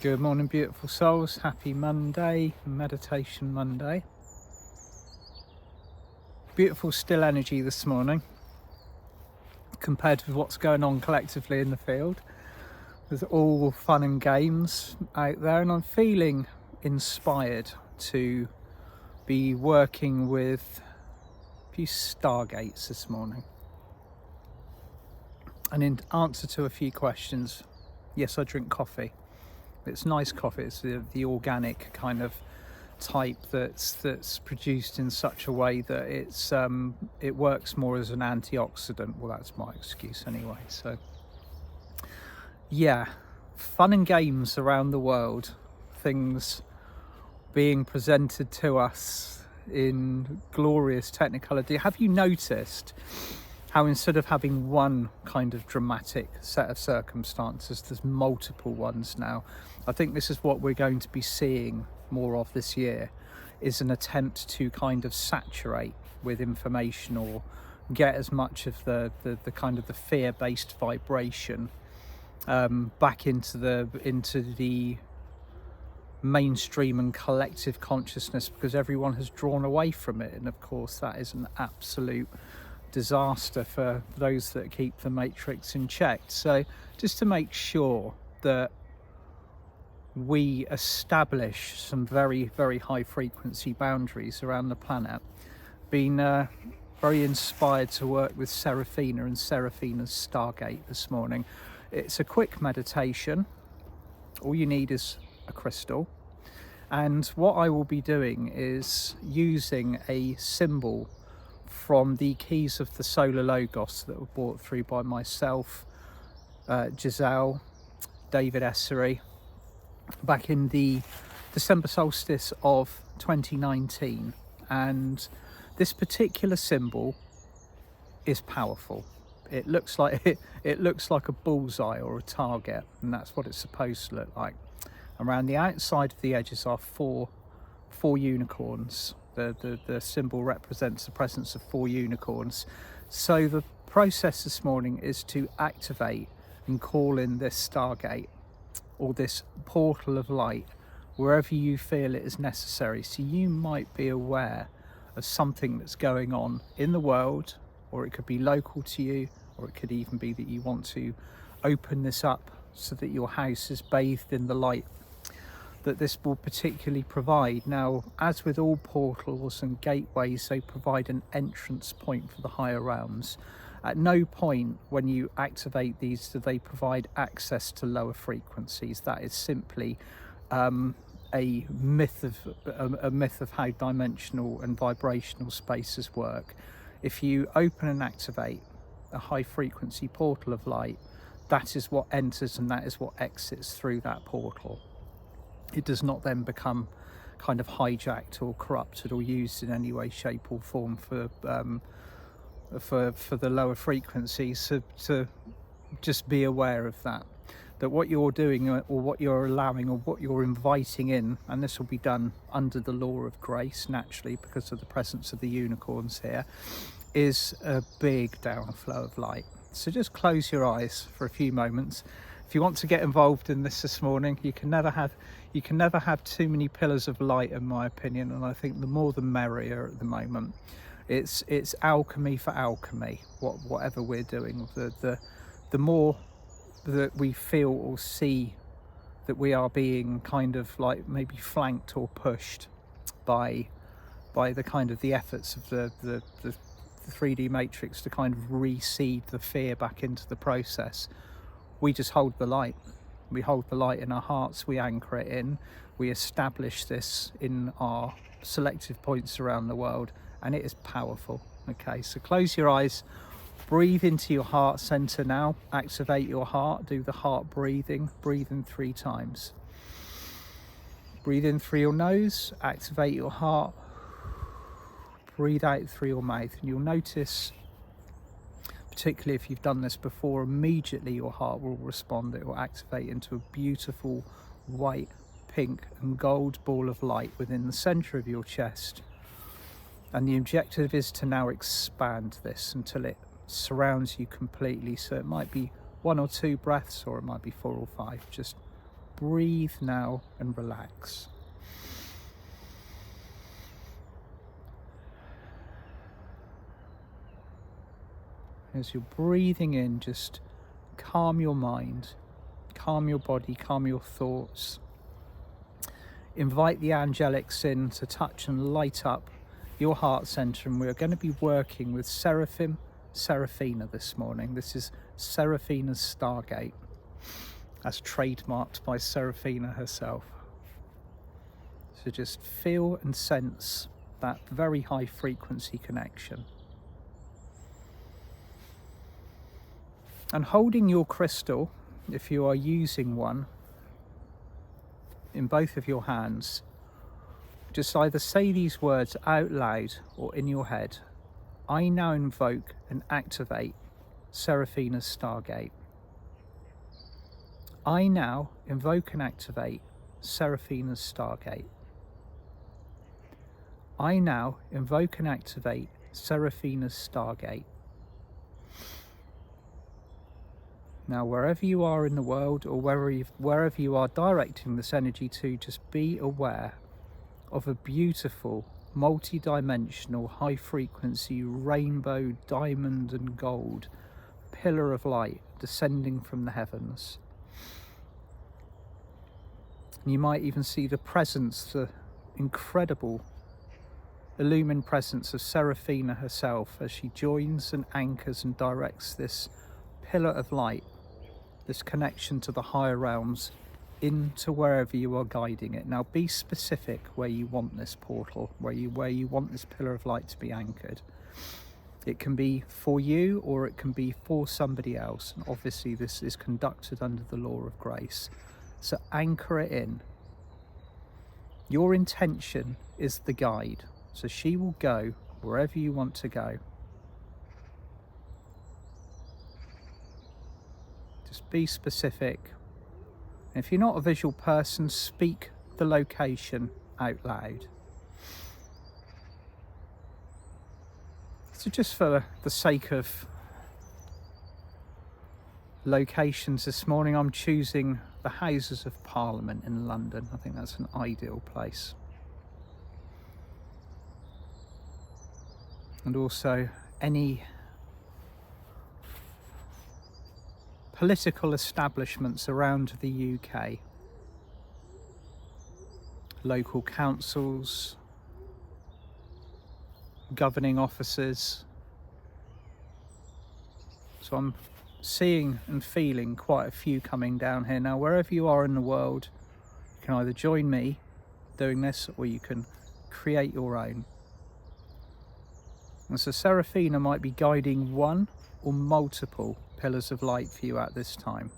Good morning, beautiful souls. Happy Monday, Meditation Monday. Beautiful still energy this morning compared with what's going on collectively in the field. There's all fun and games out there, and I'm feeling inspired to be working with a few Stargates this morning. And in answer to a few questions, yes, I drink coffee. It's nice coffee. It's the organic kind of type that's produced in such a way that it works more as an antioxidant. Well, that's my excuse anyway. So yeah, fun and games around the world, things being presented to us in glorious technicality. Have you noticed how instead of having one kind of dramatic set of circumstances, there's multiple ones now? I think this is what we're going to be seeing more of this year, is an attempt to kind of saturate with information or get as much of the kind of the fear-based vibration back into the mainstream and collective consciousness, because everyone has drawn away from it. And of course that is an absolute disaster for those that keep the matrix in check. So just to make sure that we establish some very, very high frequency boundaries around the planet, been very inspired to work with Seraphina and Seraphina's Stargate this morning. It's a quick meditation. All you need is a crystal, and what I will be doing is using a symbol from the keys of the solar logos that were brought through by myself, Giselle, David Essery, back in the December solstice of 2019. And this particular symbol is powerful. It looks like a bullseye or a target, and that's what it's supposed to look like. Around the outside of the edges are four unicorns. The symbol represents the presence of 4 unicorns. So the process this morning is to activate and call in this Stargate, or this portal of light, wherever you feel it is necessary. So you might be aware of something that's going on in the world, or it could be local to you, or it could even be that you want to open this up so that your house is bathed in the light that this will particularly provide. Now, as with all portals and gateways, they provide an entrance point for the higher realms. At no point when you activate these do they provide access to lower frequencies. That is simply a myth of how dimensional and vibrational spaces work. If you open and activate a high frequency portal of light, that is what enters and that is what exits through that portal. It does not then become kind of hijacked or corrupted or used in any way, shape or form for the lower frequencies. So to just be aware of that what you're doing, or what you're allowing, or what you're inviting in, and this will be done under the law of grace naturally because of the presence of the unicorns here, is a big downflow of light. So just close your eyes for a few moments. If you want to get involved in this morning, you can never have too many pillars of light, in my opinion, and I think the more the merrier at the moment. It's alchemy for alchemy. Whatever we're doing, the more that we feel or see that we are being kind of like maybe flanked or pushed by the kind of the efforts of the 3D matrix to kind of reseed the fear back into the process, we just hold the light. We hold the light in our hearts, we anchor it in, we establish this in our selective points around the world, and it is powerful. Okay, so close your eyes, breathe into your heart center now, activate your heart, do the heart breathing, breathe in 3 times. Breathe in through your nose, activate your heart, breathe out through your mouth, and you'll notice, particularly if you've done this before, immediately your heart will respond. It will activate into a beautiful white, pink and gold ball of light within the center of your chest. And the objective is to now expand this until it surrounds you completely. So it might be 1 or 2 breaths, or it might be 4 or 5. Just breathe now and relax. As you're breathing in, just calm your mind, calm your body, calm your thoughts. Invite the angelics in to touch and light up your heart center, and we're going to be working with Seraphina this morning. This is Seraphina's Stargate, as trademarked by Seraphina herself. So just feel and sense that very high frequency connection. And holding your crystal, if you are using one, in both of your hands, just either say these words out loud or in your head. I now invoke and activate Seraphina's Stargate. I now invoke and activate Seraphina's Stargate. I now invoke and activate Seraphina's Stargate. Now, wherever you are in the world, or wherever you are directing this energy to, just be aware of a beautiful, multi-dimensional, high-frequency, rainbow, diamond and gold pillar of light descending from the heavens. And you might even see the presence, the incredible illumined presence of Seraphina herself as she joins and anchors and directs this pillar of light, this connection to the higher realms, into wherever you are guiding it. Now be specific where you want this portal, where you want this pillar of light to be anchored. It can be for you or it can be for somebody else, and obviously this is conducted under the law of grace. So anchor it in. Your intention is the guide, so she will go wherever you want to go. Just be specific. If you're not a visual person, speak the location out loud. So just for the sake of locations this morning, I'm choosing the Houses of Parliament in London. I think that's an ideal place. And also any political establishments around the UK, local councils, governing officers. So I'm seeing and feeling quite a few coming down here. Now, wherever you are in the world, you can either join me doing this or you can create your own. And so Seraphina might be guiding one or multiple pillars of light for you at this time.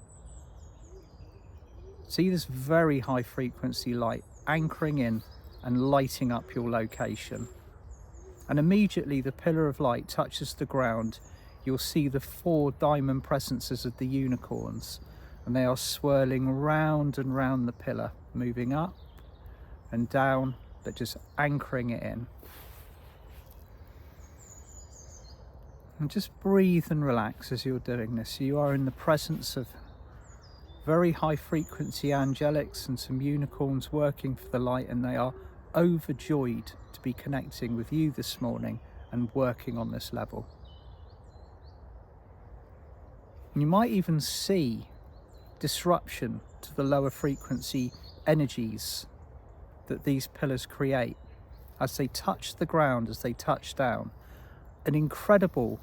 See this very high frequency light anchoring in and lighting up your location. And immediately the pillar of light touches the ground, you'll see the 4 diamond presences of the unicorns, and they are swirling round and round the pillar, moving up and down, but just anchoring it in. And just breathe and relax as you're doing this. You are in the presence of very high frequency angelics and some unicorns working for the light, and they are overjoyed to be connecting with you this morning and working on this level. And you might even see disruption to the lower frequency energies that these pillars create as they touch the ground, as they touch down. An incredible,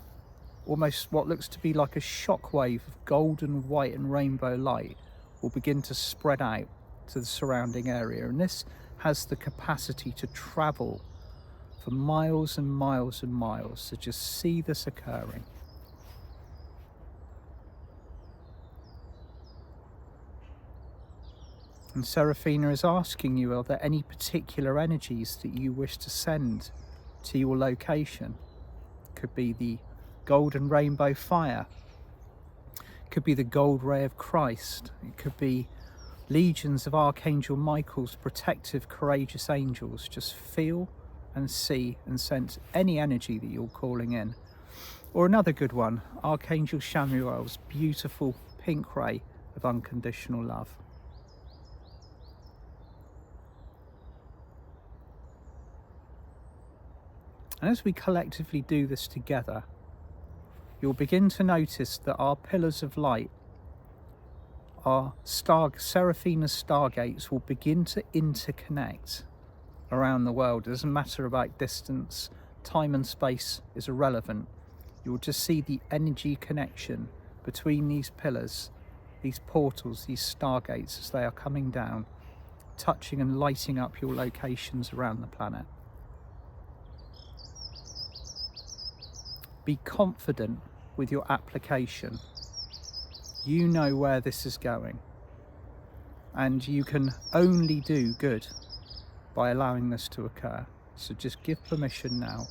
almost what looks to be like a shockwave of golden, white and rainbow light will begin to spread out to the surrounding area, and this has the capacity to travel for miles and miles and miles. So just see this occurring. And Seraphina is asking you, are there any particular energies that you wish to send to your location? Could be the golden rainbow fire, could be the gold ray of Christ, it could be legions of Archangel Michael's protective, courageous angels. Just feel and see and sense any energy that you're calling in. Or another good one, Archangel Chamuel's beautiful pink ray of unconditional love. And as we collectively do this together, you'll begin to notice that our pillars of light, our Seraphina stargates, will begin to interconnect around the world. It doesn't matter about distance, time and space is irrelevant. You'll just see the energy connection between these pillars, these portals, these stargates, as they are coming down, touching and lighting up your locations around the planet. Be confident with your application. You know where this is going, and you can only do good by allowing this to occur. So just give permission now.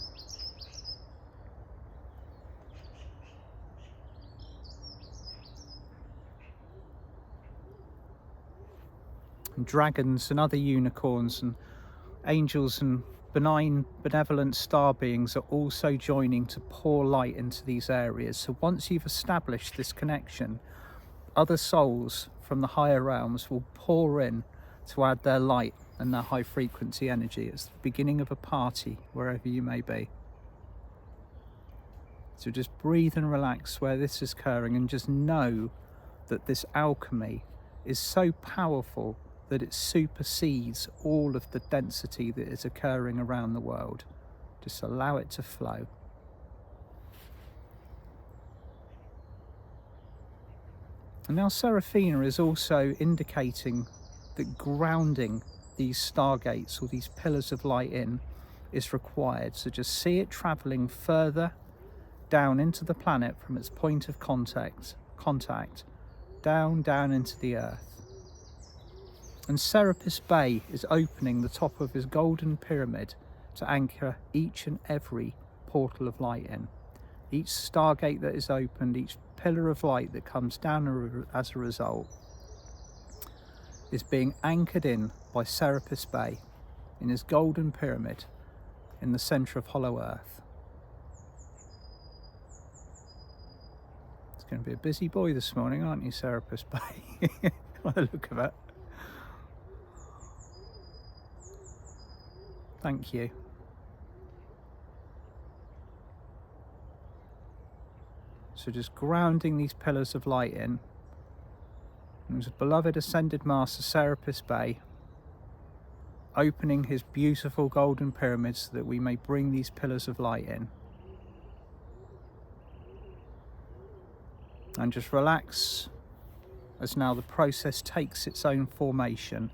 And dragons and other unicorns and angels and benign, benevolent star beings are also joining to pour light into these areas. So once you've established this connection, other souls from the higher realms will pour in to add their light and their high frequency energy. It's the beginning of a party wherever you may be. So just breathe and relax where this is occurring, and just know that this alchemy is so powerful that it supersedes all of the density that is occurring around the world. Just allow it to flow. And now Seraphina is also indicating that grounding these stargates, or these pillars of light, in is required. So just see it travelling further down into the planet from its point of contact down into the earth. And Serapis Bey is opening the top of his golden pyramid to anchor each and every portal of light in. Each stargate that is opened, each pillar of light that comes down as a result, is being anchored in by Serapis Bey in his golden pyramid in the centre of Hollow Earth. It's going to be a busy boy this morning, aren't you, Serapis Bey? By the look of it. Thank you. So just grounding these pillars of light in. And his beloved ascended master Serapis Bey opening his beautiful golden pyramid so that we may bring these pillars of light in. And just relax as now the process takes its own formation,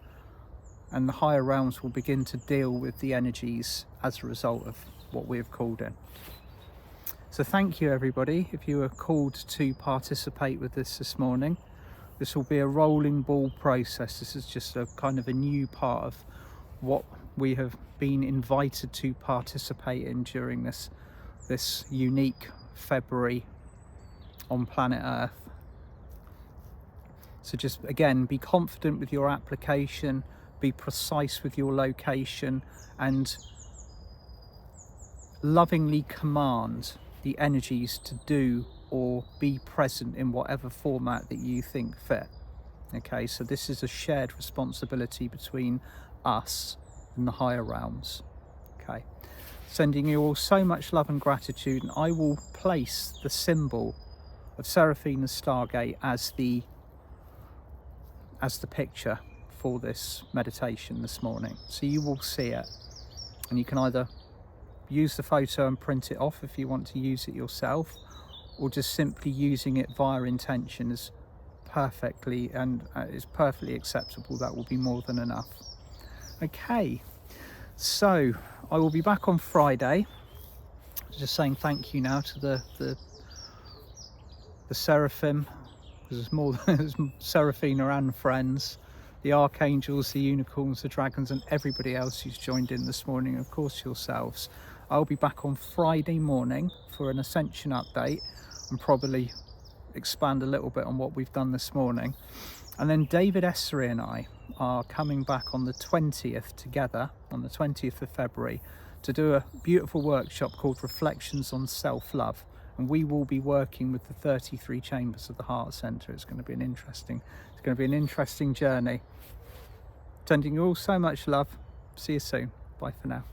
and the higher realms will begin to deal with the energies as a result of what we have called in. So thank you everybody if you are called to participate with this morning. This will be a rolling ball process. This is just a kind of a new part of what we have been invited to participate in during this unique February on planet Earth. So just again, be confident with your application, be precise with your location, and lovingly command the energies to do or be present in whatever format that you think fit. Okay, so this is a shared responsibility between us and the higher realms. Okay, sending you all so much love and gratitude, and I will place the symbol of Seraphina's Stargate as the picture for this meditation this morning. So you will see it, and you can either use the photo and print it off if you want to use it yourself, or just simply using it via intention is perfectly acceptable. That will be more than enough. Okay, so I will be back on Friday. Just saying thank you now to the seraphim, because there's more than Seraphina and friends, the archangels, the unicorns, the dragons, and everybody else who's joined in this morning, of course yourselves. I'll be back on Friday morning for an ascension update and probably expand a little bit on what we've done this morning. And then David Essery and I are coming back on the 20th together, on the 20th of February, to do a beautiful workshop called Reflections on Self-Love. And we will be working with the 33 chambers of the Heart Centre. It's going to be an interesting journey. Sending you all so much love. See you soon. Bye for now.